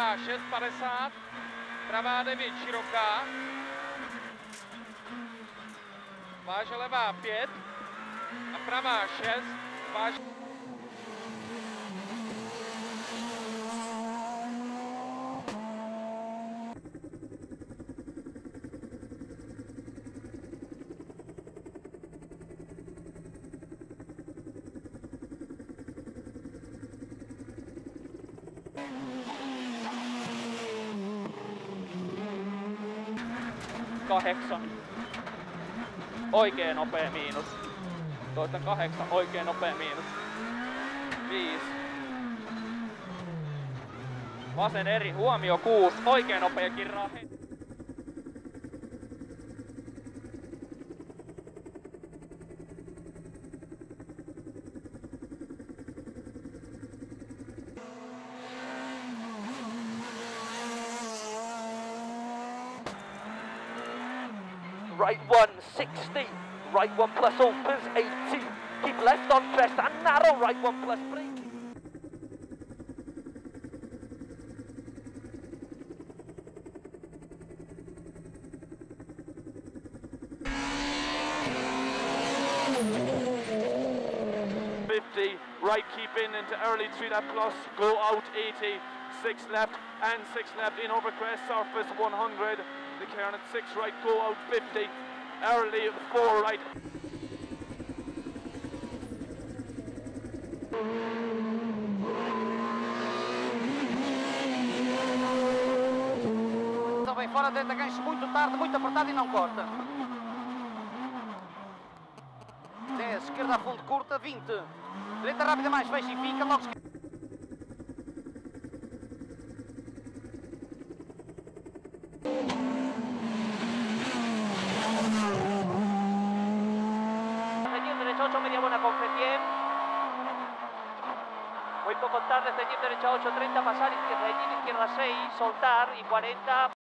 pravá 6,50, pravá 9 široká, váže levá 5 a pravá 6, váže... Kahdeksan. Oikein nopea miinus. Toistan 8. Oikein nopea miinus. 5. Vasen eri. Huomio 6. Oikein nopea kirraa. Right 1, 60, right 1 plus opens, 80, keep left on crest and narrow, right 1 plus brake. Right, keep in into early 3 lap plus, go out 80, 6 left and 6 left in over crest, surface 100, the cairn at 6 right, go out 50, early 4 right. Vem fora dentro da gancho muito tarde, muito apertado e não corta. 10, esquerda a fundo curta, 20. Direita rápida mais, fecha e fica, logo esquerda. Ceñir derecha 8, media buena con F100. Muy poco tarde, ceñir derecha 8, 30, pasar, ceñir izquierda 6, soltar y 40.